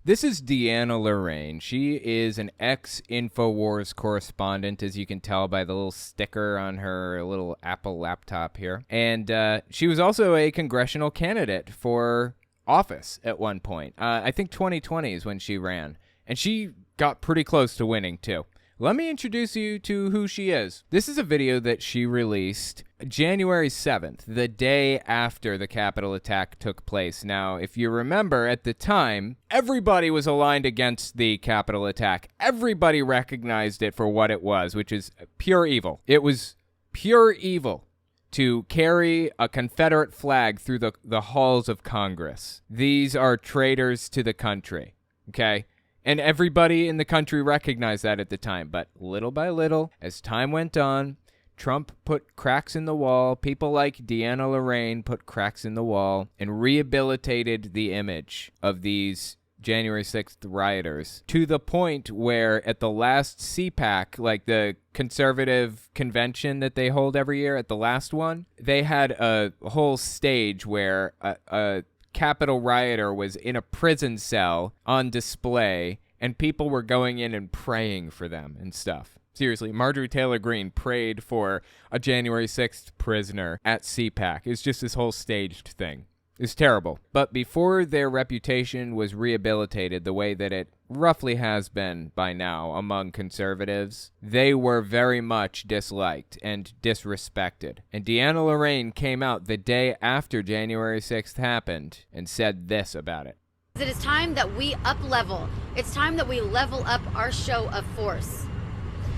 This is Deanna Lorraine. She is an ex-InfoWars correspondent, as you can tell by the little sticker on her little Apple laptop here. And she was also a congressional candidate for office at one point. I think 2020 is when she ran. And she got pretty close to winning, too. Let me introduce you to who she is. This is a video that she released January 7th, the day after the Capitol attack took place. Now, if you remember, at the time, everybody was aligned against the Capitol attack. Everybody recognized it for what it was, which is pure evil. It was pure evil to carry a Confederate flag through the halls of Congress. These are traitors to the country, okay? And everybody in the country recognized that at the time. But little by little, as time went on, Trump put cracks in the wall. People like Deanna Lorraine put cracks in the wall and rehabilitated the image of these January 6th rioters to the point where at the last CPAC, like the conservative convention that they hold every year, at the last one, they had a whole stage where a Capitol rioter was in a prison cell on display, and people were going in and praying for them and stuff. Seriously, Marjorie Taylor Greene prayed for a January 6th prisoner at CPAC. It's just this whole staged thing. It's terrible. But before their reputation was rehabilitated the way that it roughly has been by now among conservatives, they were very much disliked and disrespected. And Deanna Lorraine came out the day after January 6th happened and said this about it. It is time that we up-level. It's time that we level up our show of force.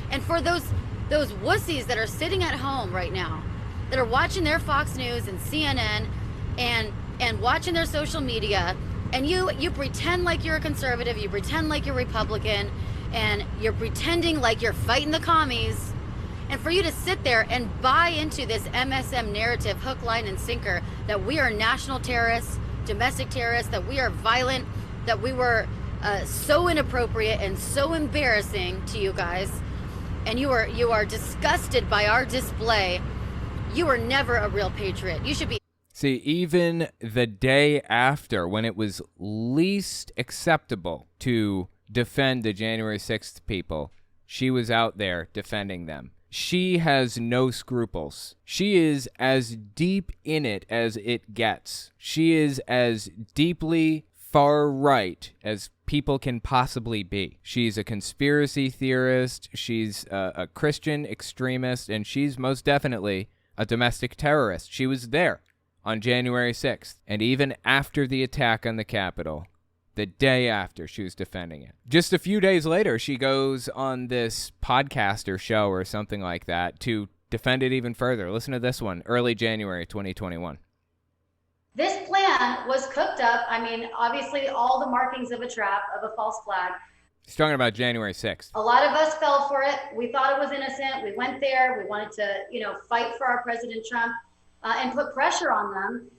And for those wussies that are sitting at home right now, that are watching their Fox News and CNN and watching their social media, and you pretend like you're a conservative, you pretend like you're Republican, and you're pretending like you're fighting the commies, and for you to sit there and buy into this MSM narrative, hook, line, and sinker, that we are national terrorists, domestic terrorists, that we are violent, that we were so inappropriate and so embarrassing to you guys, and you are disgusted by our display, you are never a real patriot. You should be. See, even the day after, when it was least acceptable to defend the January 6th people, she was out there defending them. She has no scruples. She is as deep in it as it gets. She is as deeply far right as people can possibly be. She's a conspiracy theorist. She's a Christian extremist, and she's most definitely a domestic terrorist. She was there on January 6th, and even after the attack on the Capitol, the day after, she was defending it. Just a few days later, she goes on this podcast or show or something like that to defend it even further. Listen to this one, early January 2021. This plan was cooked up. I mean, obviously, all the markings of a trap, of a false flag. He's talking about January 6th. A lot of us fell for it. We thought it was innocent. We went there. We wanted to, fight for our President Trump. And put pressure on them.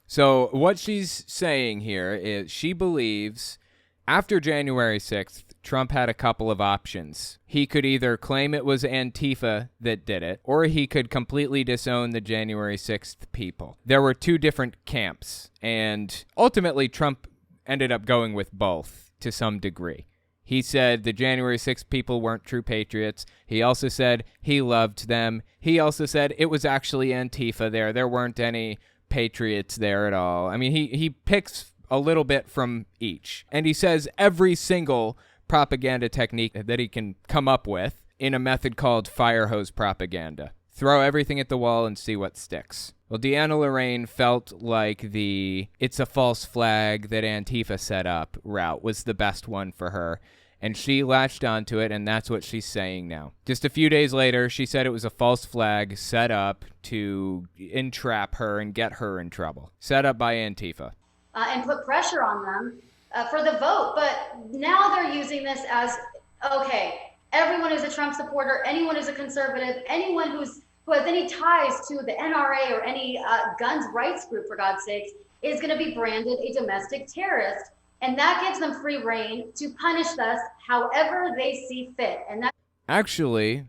So what she's saying here is she believes after January 6th, Trump had a couple of options. He could either claim it was Antifa that did it, or he could completely disown the January 6th people. There were two different camps, and ultimately Trump ended up going with both to some degree. He said the January 6th people weren't true patriots. He also said he loved them. He also said it was actually Antifa there. There weren't any patriots there at all. I mean, he picks a little bit from each. And he says every single propaganda technique that he can come up with in a method called fire hose propaganda. Throw everything at the wall and see what sticks. Well, Deanna Lorraine felt like the it's a false flag that Antifa set up route was the best one for her. And she latched onto it, and that's what she's saying now. Just a few days later, she said it was a false flag set up to entrap her and get her in trouble. Set up by Antifa. And put pressure on them for the vote. But now they're using this as, okay, everyone who's a Trump supporter, anyone who's a conservative, anyone who has any ties to the NRA or any guns rights group, for God's sakes, is going to be branded a domestic terrorist. And that gives them free reign to punish us however they see fit. And that actually,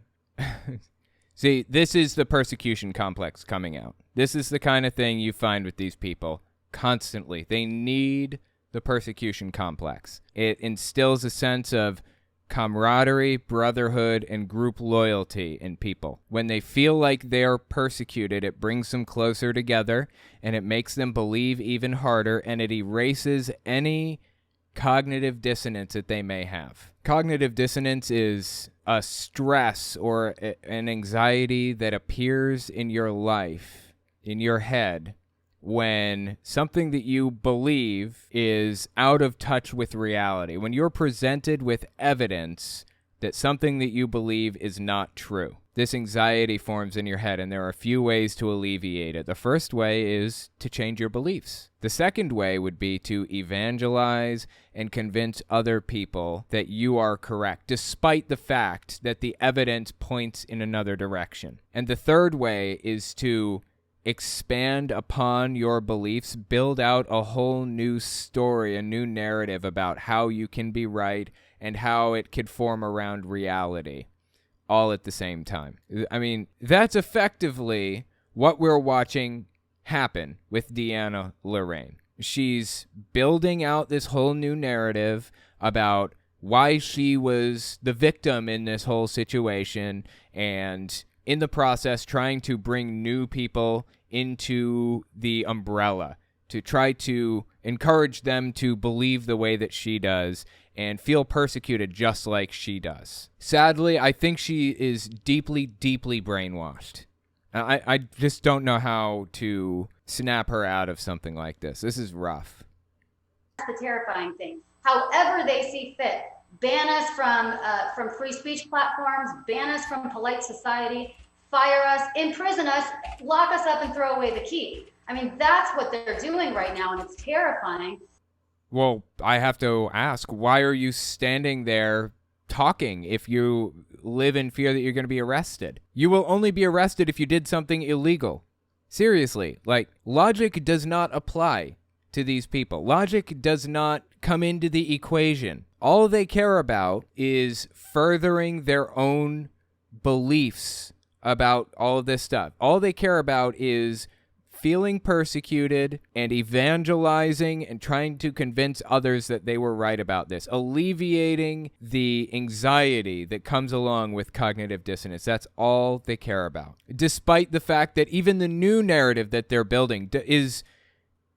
see, this is the persecution complex coming out. This is the kind of thing you find with these people constantly. They need the persecution complex. It instills a sense of camaraderie, brotherhood, and group loyalty in people. When they feel like they're persecuted, it brings them closer together, and it makes them believe even harder, and it erases any cognitive dissonance that they may have. Cognitive dissonance is a stress or an anxiety that appears in your life, in your head, when something that you believe is out of touch with reality, when you're presented with evidence that something that you believe is not true. This anxiety forms in your head, and there are a few ways to alleviate it. The first way is to change your beliefs. The second way would be to evangelize and convince other people that you are correct, despite the fact that the evidence points in another direction. And the third way is to expand upon your beliefs, build out a whole new story, a new narrative about how you can be right and how it could form around reality, all at the same time. I mean, that's effectively what we're watching happen with Deanna Lorraine. She's building out this whole new narrative about why she was the victim in this whole situation, and in the process trying to bring new people into the umbrella to try to encourage them to believe the way that she does and feel persecuted just like she does. Sadly, I think she is deeply, deeply brainwashed. I just don't know how to snap her out of something like this. This is rough. That's the terrifying thing. However they see fit. Ban us from free speech platforms, ban us from polite society, fire us, imprison us, lock us up, and throw away the key. I mean, that's what they're doing right now, and it's terrifying. Well, I have to ask, why are you standing there talking if you live in fear that you're going to be arrested? You will only be arrested if you did something illegal. Seriously, like, logic does not apply to these people. Logic does not come into the equation. All they care about is furthering their own beliefs about all of this stuff. All they care about is feeling persecuted and evangelizing and trying to convince others that they were right about this, alleviating the anxiety that comes along with cognitive dissonance. That's all they care about. Despite the fact that even the new narrative that they're building is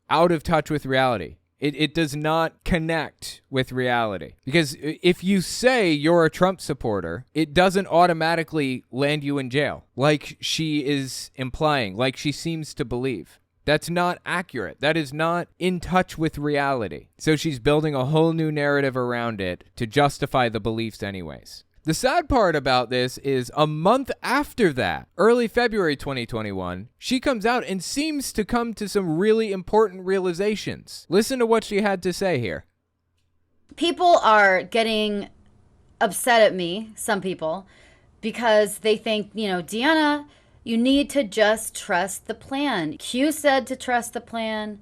out of touch with reality. It does not connect with reality. Because if you say you're a Trump supporter, it doesn't automatically land you in jail, like she is implying, like she seems to believe. That's not accurate. That is not in touch with reality. So she's building a whole new narrative around it to justify the beliefs anyways. The sad part about this is a month after that, early February 2021, she comes out and seems to come to some really important realizations. Listen to what she had to say here. People are getting upset at me, some people, because they think, Deanna, you need to just trust the plan. Q said to trust the plan.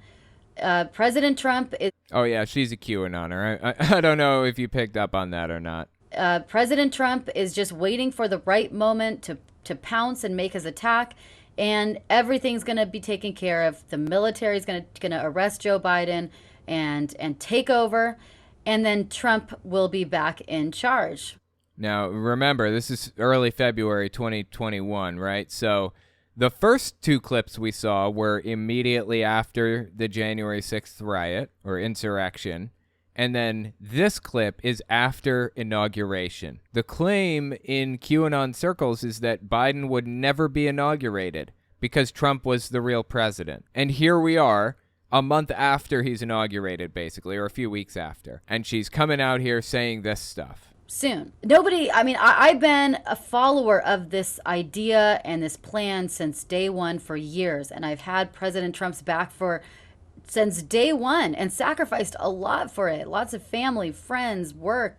President Trump is... Oh, yeah, she's a QAnoner. I don't know if you picked up on that or not. President Trump is just waiting for the right moment to pounce and make his attack, and everything's going to be taken care of. The military is going to arrest Joe Biden and take over, and then Trump will be back in charge. Now, remember, this is early February 2021, right? So the first two clips we saw were immediately after the January 6th riot or insurrection. And then this clip is after inauguration. The claim in QAnon circles is that Biden would never be inaugurated because Trump was the real president. And here we are, a month after he's inaugurated, basically, or a few weeks after. And she's coming out here saying this stuff. Soon. I've been a follower of this idea and this plan since day one for years. And I've had President Trump's back since day one and sacrificed a lot for it. Lots of family, friends, work,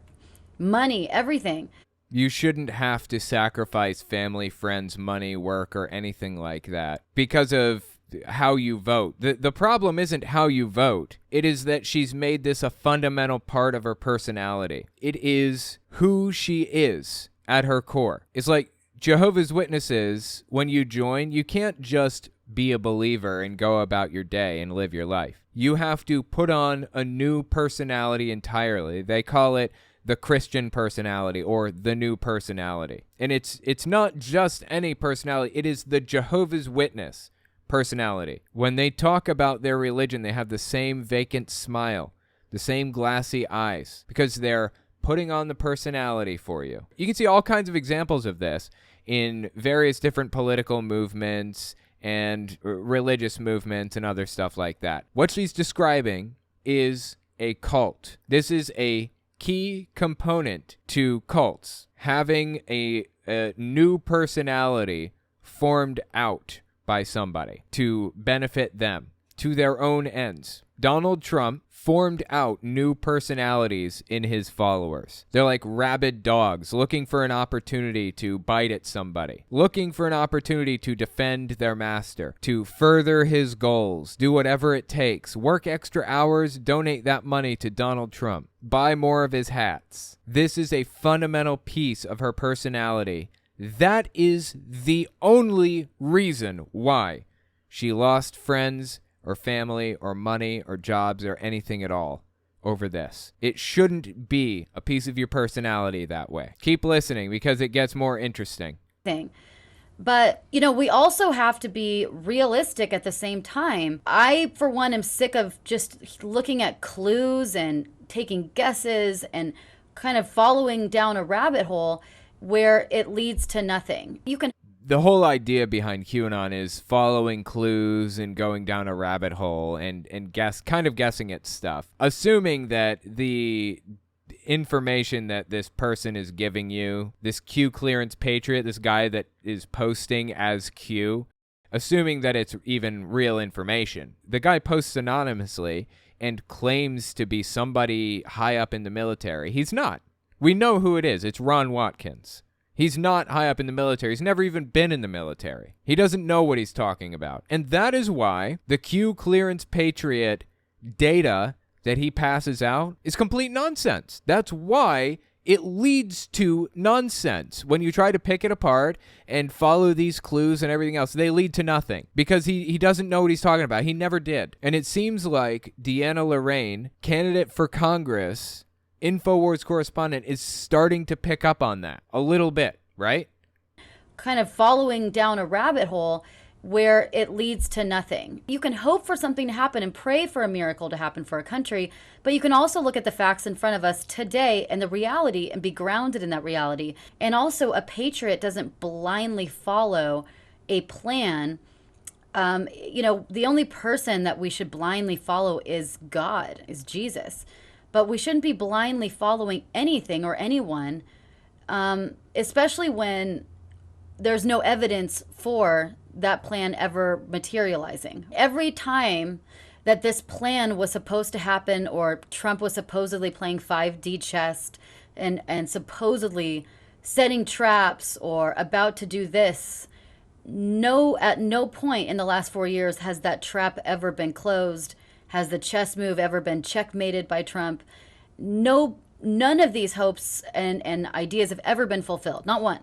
money, everything. You shouldn't have to sacrifice family, friends, money, work, or anything like that because of how you vote. The problem isn't how you vote. It is that she's made this a fundamental part of her personality. It is who she is at her core. It's like Jehovah's Witnesses, when you join, you can't just be a believer and go about your day and live your life. You have to put on a new personality entirely. They call it the Christian personality or the new personality. And it's not just any personality. It is the Jehovah's Witness personality. When they talk about their religion, they have the same vacant smile, the same glassy eyes, because they're putting on the personality for you. You can see all kinds of examples of this in various different political movements and religious movements and other stuff like that. What she's describing is a cult. This is a key component to cults, having a new personality formed out by somebody to benefit them, to their own ends. Donald Trump formed out new personalities in his followers. They're like rabid dogs looking for an opportunity to bite at somebody, looking for an opportunity to defend their master, to further his goals, do whatever it takes, work extra hours, donate that money to Donald Trump, buy more of his hats. This is a fundamental piece of her personality. That is the only reason why she lost friends or family or money or jobs or anything at all over this. It shouldn't be a piece of your personality that way. Keep listening because it gets more interesting. But, we also have to be realistic at the same time. I, for one, am sick of just looking at clues and taking guesses and kind of following down a rabbit hole where it leads to nothing. The whole idea behind QAnon is following clues and going down a rabbit hole and guessing at stuff, assuming that the information that this person is giving you, this Q clearance patriot, this guy that is posting as Q, assuming that it's even real information. The guy posts anonymously and claims to be somebody high up in the military. He's not. We know who it is. It's Ron Watkins. He's not high up in the military. He's never even been in the military. He doesn't know what he's talking about. And that is why the Q clearance patriot data that he passes out is complete nonsense. That's why it leads to nonsense. When you try to pick it apart and follow these clues and everything else, they lead to nothing because he doesn't know what he's talking about. He never did. And it seems like Deanna Lorraine, candidate for Congress, InfoWars correspondent, is starting to pick up on that a little bit, right? Kind of following down a rabbit hole where it leads to nothing. You can hope for something to happen and pray for a miracle to happen for a country, but you can also look at the facts in front of us today and the reality and be grounded in that reality. And also, a patriot doesn't blindly follow a plan. The only person that we should blindly follow is God, is Jesus. But we shouldn't be blindly following anything or anyone, especially when there's no evidence for that plan ever materializing. Every time that this plan was supposed to happen, or Trump was supposedly playing 5D chess and supposedly setting traps or about to do this, at no point in the last 4 years has that trap ever been closed. Has the chess move ever been checkmated by Trump? No, none of these hopes and ideas have ever been fulfilled. Not one.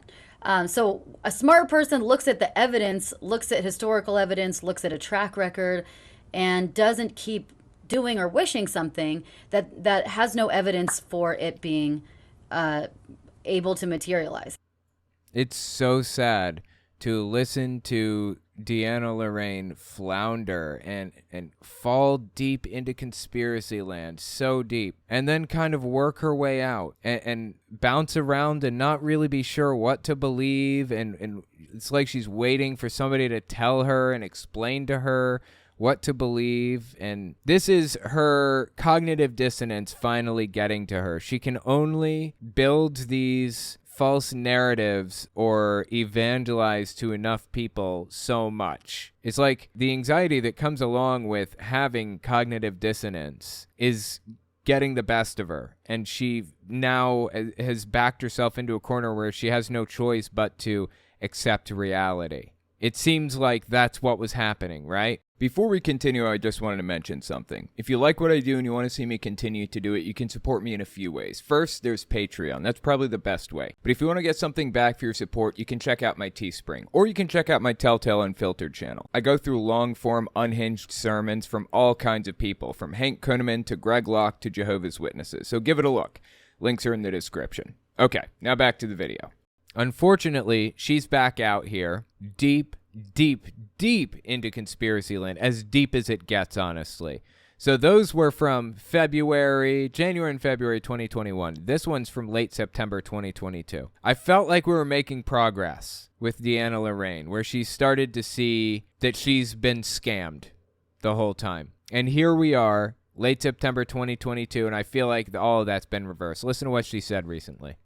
So a smart person looks at the evidence, looks at historical evidence, looks at a track record, and doesn't keep doing or wishing something that has no evidence for it being able to materialize. It's so sad to listen to Deanna Lorraine flounder and fall deep into conspiracy land, so deep, and then kind of work her way out and bounce around and not really be sure what to believe, and it's like she's waiting for somebody to tell her and explain to her what to believe. And this is her cognitive dissonance finally getting to her. She can only build these false narratives or evangelize to enough people so much. It's like the anxiety that comes along with having cognitive dissonance is getting the best of her, and she now has backed herself into a corner where she has no choice but to accept reality. It seems like that's what was happening, right? Before we continue, I just wanted to mention something. If you like what I do and you want to see me continue to do it, you can support me in a few ways. First, there's Patreon. That's probably the best way. But if you want to get something back for your support, you can check out my Teespring. Or you can check out my Telltale Unfiltered channel. I go through long-form, unhinged sermons from all kinds of people, from Hank Kunneman to Greg Locke to Jehovah's Witnesses. So give it a look. Links are in the description. Okay, now back to the video. Unfortunately, she's back out here, deep into conspiracy land, as deep as it gets, honestly. So those were from January and February 2021. This one's from late September 2022. I felt like we were making progress with Deanna Lorraine, where she started to see that she's been scammed the whole time. And here we are, late September 2022, and I feel like all of that's been reversed. Listen to what she said recently.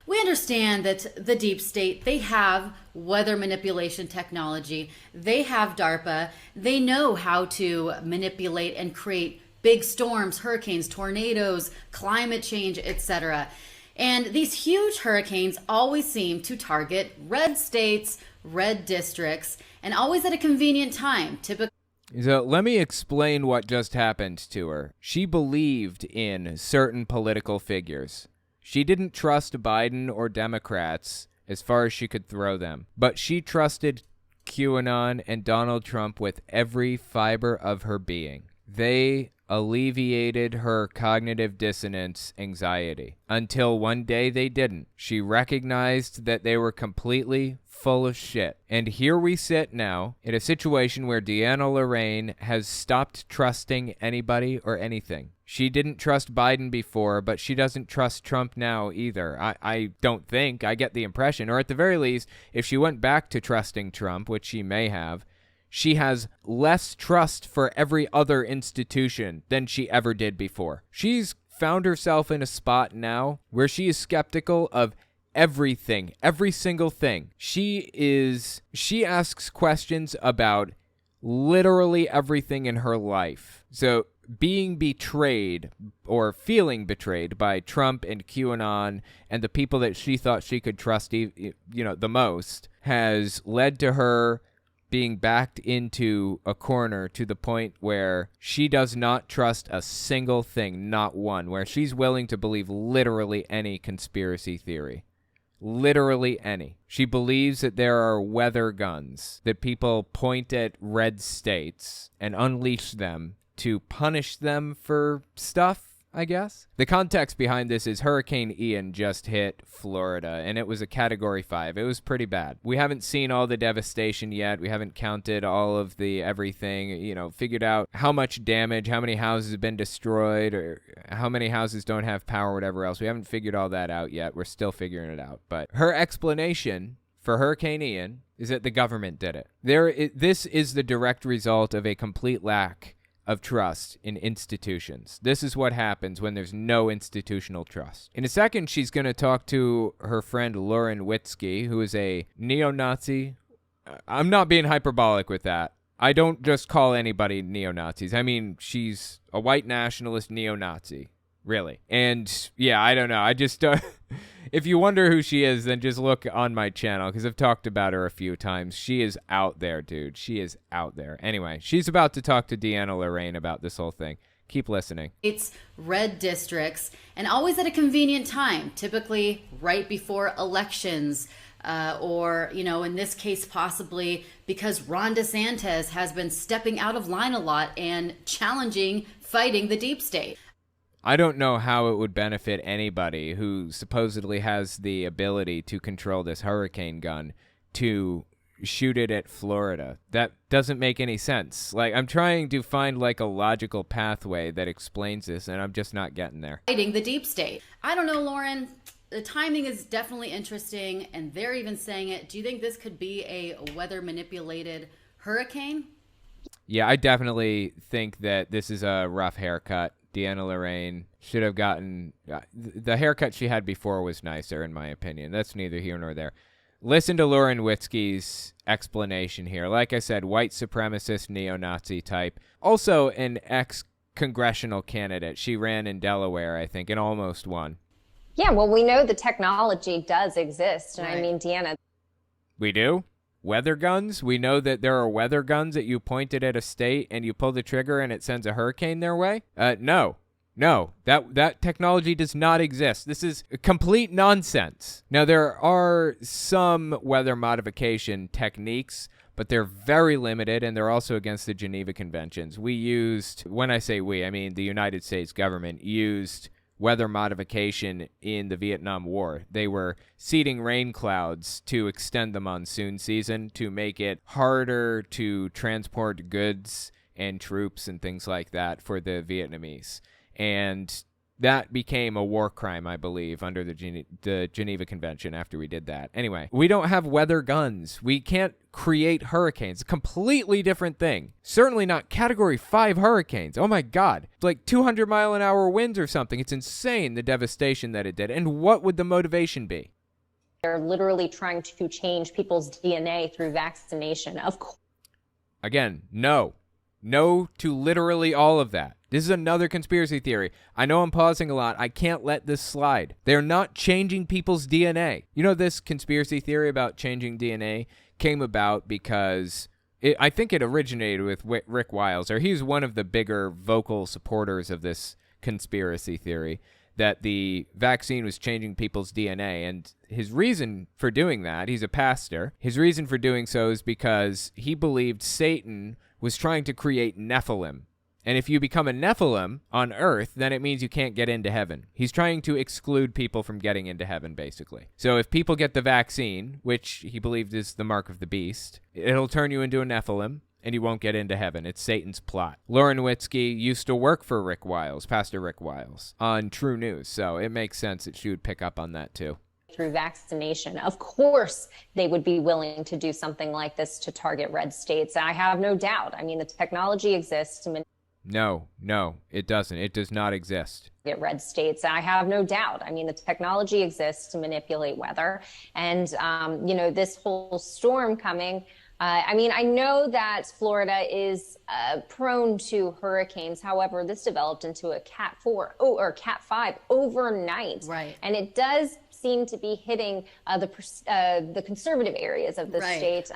We understand that the deep state, they have weather manipulation technology. They have DARPA. They know how to manipulate and create big storms, hurricanes, tornadoes, climate change, etc. And these huge hurricanes always seem to target red states, red districts, and always at a convenient time, typically. So let me explain what just happened to her. She believed in certain political figures. She didn't trust Biden or Democrats as far as she could throw them, but she trusted QAnon and Donald Trump with every fiber of her being. They alleviated her cognitive dissonance anxiety until one day they didn't. She recognized that they were completely full of shit. And here we sit now in a situation where Deanna Lorraine has stopped trusting anybody or anything. She didn't trust Biden before, but she doesn't trust Trump now either. I don't think. I get the impression. Or at the very least, if she went back to trusting Trump, which she may have, she has less trust for every other institution than she ever did before. She's found herself in a spot now where she is skeptical of everything, every single thing. She asks questions about literally everything in her life. So being betrayed or feeling betrayed by Trump and QAnon and the people that she thought she could trust, the most, has led to her being backed into a corner to the point where she does not trust a single thing, not one, where she's willing to believe literally any conspiracy theory. Literally any. She believes that there are weather guns that people point at red states and unleash them to punish them for stuff, I guess. The context behind this is Hurricane Ian just hit Florida, and it was a Category 5. It was pretty bad. We haven't seen all the devastation yet. We haven't counted all of the everything, figured out how much damage, how many houses have been destroyed, or how many houses don't have power, whatever else. We haven't figured all that out yet. We're still figuring it out. But her explanation for Hurricane Ian is that the government did it. This is the direct result of a complete lack of trust in institutions. This is what happens when there's no institutional trust. In a second, she's going to talk to her friend Lauren Witzke, who is a neo-Nazi. I'm not being hyperbolic with that. I don't just call anybody neo-Nazis. I mean, she's a white nationalist neo-Nazi, really. And yeah, I don't know. I just, if you wonder who she is, then just look on my channel because I've talked about her a few times. She is out there, dude. She is out there. Anyway, she's about to talk to Deanna Lorraine about this whole thing. Keep listening. It's red districts and always at a convenient time, typically right before elections. Or, in this case, possibly because Ron DeSantis has been stepping out of line a lot and fighting the deep state. I don't know how it would benefit anybody who supposedly has the ability to control this hurricane gun to shoot it at Florida. That doesn't make any sense. I'm trying to find a logical pathway that explains this, and I'm just not getting there. Fighting the deep state. I don't know, Lauren. The timing is definitely interesting, and they're even saying it. Do you think this could be a weather-manipulated hurricane? Yeah, I definitely think that this is a rough haircut. Deanna Lorraine should have gotten... the haircut she had before was nicer, in my opinion. That's neither here nor there. Listen to Lauren Witzke's explanation here. Like I said, white supremacist neo-Nazi type. Also an ex-congressional candidate. She ran in Delaware, I think, and almost won. Yeah, well, we know the technology does exist. And right. I mean, Deanna... We do? weather guns? We know that there are weather guns that you pointed at a state and you pull the trigger and it sends a hurricane their way? No. No, that technology does not exist. This is complete nonsense. Now, there are some weather modification techniques, but they're very limited, and they're also against the Geneva Conventions. When I say we, I mean the United States government used weather modification in the Vietnam War. They were seeding rain clouds to extend the monsoon season to make it harder to transport goods and troops and things like that for the Vietnamese. And that became a war crime, I believe, under the Geneva Convention after we did that. Anyway, we don't have weather guns. We can't create hurricanes. A completely different thing. Certainly not Category 5 hurricanes. Oh my God. It's like 200-mile-an-hour winds or something. It's insane, the devastation that it did. And what would the motivation be? They're literally trying to change people's DNA through vaccination. Of course. Again, no. No to literally all of that. This is another conspiracy theory. I know I'm pausing a lot. I can't let this slide. They're not changing people's DNA. You know, this conspiracy theory about changing DNA came about because I think it originated with Rick Wiles, or he's one of the bigger vocal supporters of this conspiracy theory, that the vaccine was changing people's DNA. And his reason for doing that, he's a pastor, his reason for doing so is because he believed Satan was trying to create Nephilim. And if you become a Nephilim on Earth, then it means you can't get into heaven. He's trying to exclude people from getting into heaven, basically. So if people get the vaccine, which he believed is the mark of the beast, it'll turn you into a Nephilim, and you won't get into heaven. It's Satan's plot. Lauren Witzke used to work for Rick Wiles, Pastor Rick Wiles, on True News, so it makes sense that she would pick up on that too. Through vaccination. Of course, they would be willing to do something like this to target red states. I have no doubt. I mean, the technology exists to No, it doesn't. It does not exist. Get red states. I have no doubt. I mean, the technology exists to manipulate weather. And, this whole storm coming, I know that Florida is prone to hurricanes. However, this developed into a Cat 4 or Cat 5 overnight. Right. And it does seem to be hitting the conservative areas of the state.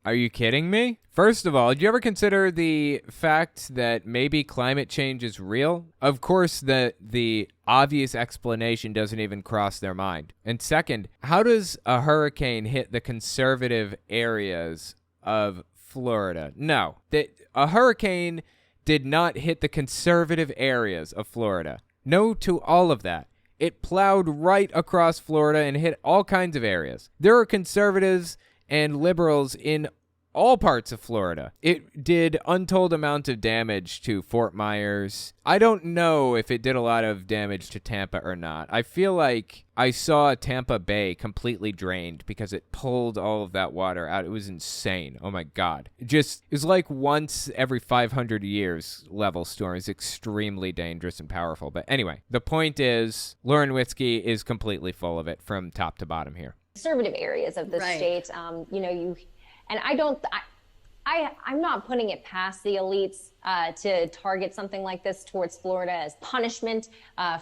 Are you kidding me? First of all, did you ever consider the fact that maybe climate change is real? Of course, the obvious explanation doesn't even cross their mind. And second, how does a hurricane hit the conservative areas of Florida? No, a hurricane did not hit the conservative areas of Florida. No to all of that. It plowed right across Florida and hit all kinds of areas. There are conservatives and liberals in all parts of Florida. It did untold amounts of damage to Fort Myers. I don't know if it did a lot of damage to Tampa or not. I feel like I saw Tampa Bay completely drained because it pulled all of that water out. It was insane. Oh my God. It was like once every 500 years level storm. Is extremely dangerous and powerful. But anyway, the point is Lauren Witzke is completely full of it from top to bottom here. Conservative areas of the state, I'm not putting it past the elites to target something like this towards Florida as punishment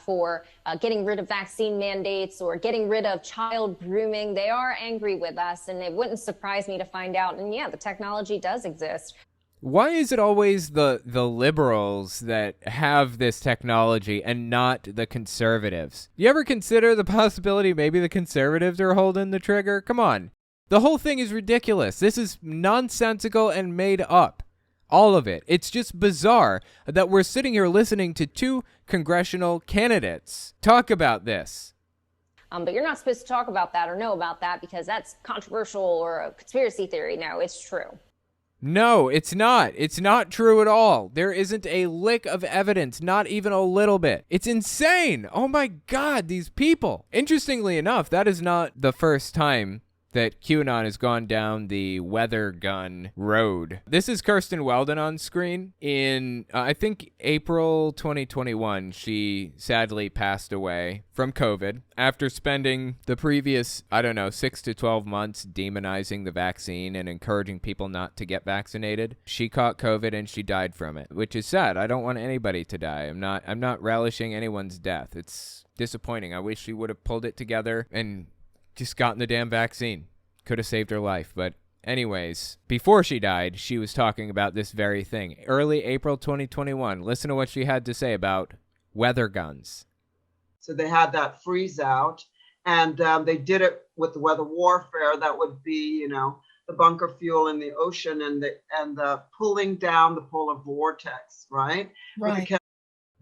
for getting rid of vaccine mandates or getting rid of child grooming. They are angry with us, and it wouldn't surprise me to find out. And yeah, the technology does exist. Why is it always the liberals that have this technology and not the conservatives? You ever consider the possibility maybe the conservatives are holding the trigger? Come on. The whole thing is ridiculous. This is nonsensical and made up. All of it. It's just bizarre that we're sitting here listening to two congressional candidates talk about this. But you're not supposed to talk about that or know about that because that's controversial or a conspiracy theory. No, it's true. No, it's not. It's not true at all. There isn't a lick of evidence, not even a little bit. It's insane. Oh my God, these people. Interestingly enough, that is not the first time that QAnon has gone down the weather gun road. This is Kirsten Weldon on screen. In, I think, April 2021, she sadly passed away from COVID after spending the previous, 6 to 12 months demonizing the vaccine and encouraging people not to get vaccinated. She caught COVID and she died from it, which is sad. I don't want anybody to die. I'm not relishing anyone's death. It's disappointing. I wish she would have pulled it together and just gotten the damn vaccine. Could have saved her life. But Anyways, before she died, she was talking about this very thing. Early April 2021. Listen to what she had to say about weather guns. So they had that freeze out, and they did it with the weather warfare. That would be, the bunker fuel in the ocean and the pulling down the polar vortex, right? Right.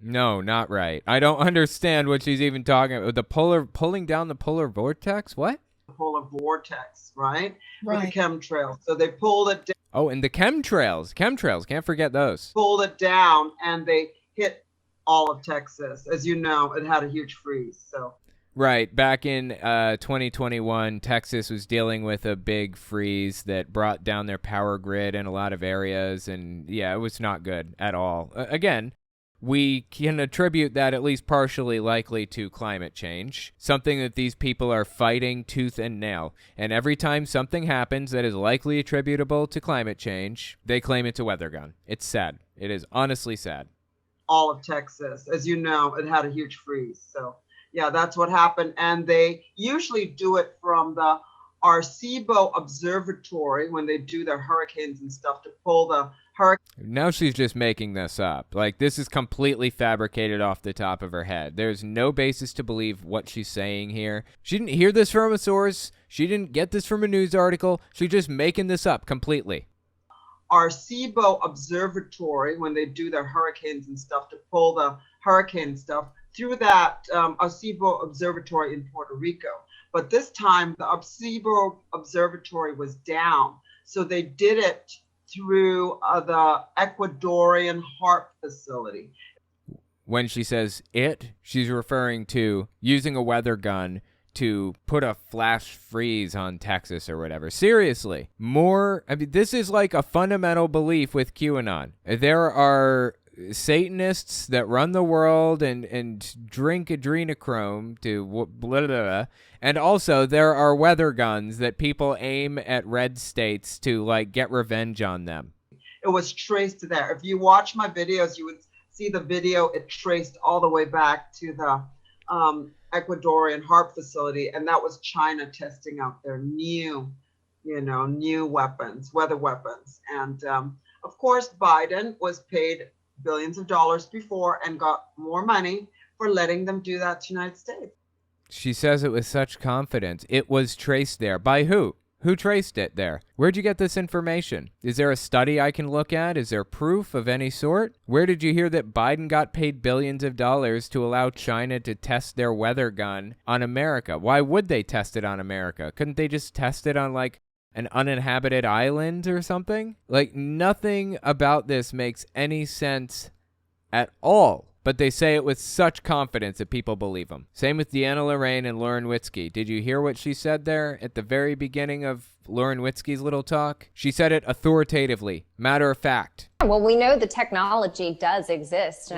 No, not right. I don't understand what she's even talking about. Pulling down the polar vortex? What? Polar vortex, right? Right. With the chemtrails. So they pulled it down. Oh, and the chemtrails. Chemtrails. Can't forget those. Pulled it down, and they hit all of Texas. As you know, it had a huge freeze. So. Right. Back in 2021, Texas was dealing with a big freeze that brought down their power grid in a lot of areas. And yeah, it was not good at all. Again, we can attribute that at least partially likely to climate change, something that these people are fighting tooth and nail. And every time something happens that is likely attributable to climate change, they claim it's a weather gun. It's sad. It is honestly sad. All of Texas. As you know, it had a huge freeze. So, yeah, that's what happened. And they usually do it from the Arecibo Observatory when they do their hurricanes and stuff to pull the hurricane. Now she's just making this up. Like, this is completely fabricated off the top of her head. There's no basis to believe what she's saying here. She didn't hear this from a source. She didn't get this from a news article. She's just making this up completely. Arecibo Observatory when they do their hurricanes and stuff to pull the hurricane stuff through that Arecibo Observatory in Puerto Rico. But this time the Arecibo Observatory was down. So they did it through the Ecuadorian HARP facility. When she says it, she's referring to using a weather gun to put a flash freeze on Texas or whatever. Seriously, this is like a fundamental belief with QAnon. There are Satanists that run the world and drink adrenochrome to blah, blah, blah. And also there are weather guns that people aim at red states to like get revenge on them. It was traced there. If you watch my videos, you would see the video. It traced all the way back to the Ecuadorian HARP facility, and that was China testing out their new weapons, weather weapons. And of course, Biden was paid billions of dollars before and got more money for letting them do that to the United States. She says it with such confidence. It was traced there. By who? Who traced it there? Where'd you get this information? Is there a study I can look at? Is there proof of any sort? Where did you hear that Biden got paid billions of dollars to allow China to test their weather gun on America? Why would they test it on America? Couldn't they just test it on like an uninhabited island or something? Like, nothing about this makes any sense at all. But they say it with such confidence that people believe them. Same with Deanna Lorraine and Lauren Witzke. Did you hear what she said there at the very beginning of Lauren Witzke's little talk? She said it authoritatively, matter of fact. Well, we know the technology does exist.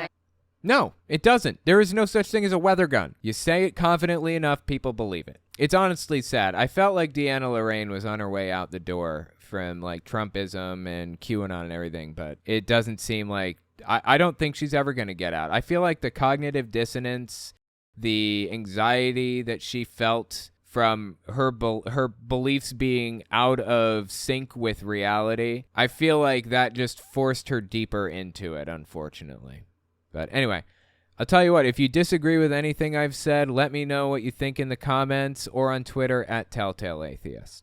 No, it doesn't. There is no such thing as a weather gun. You say it confidently enough, people believe it. It's honestly sad. I felt like Deanna Lorraine was on her way out the door from like Trumpism and QAnon and everything, but it doesn't seem like, I don't think she's ever going to get out. I feel like the cognitive dissonance, the anxiety that she felt from her beliefs being out of sync with reality, I feel like that just forced her deeper into it, unfortunately. But anyway, I'll tell you what, if you disagree with anything I've said, let me know what you think in the comments or on Twitter @TelltaleAtheist.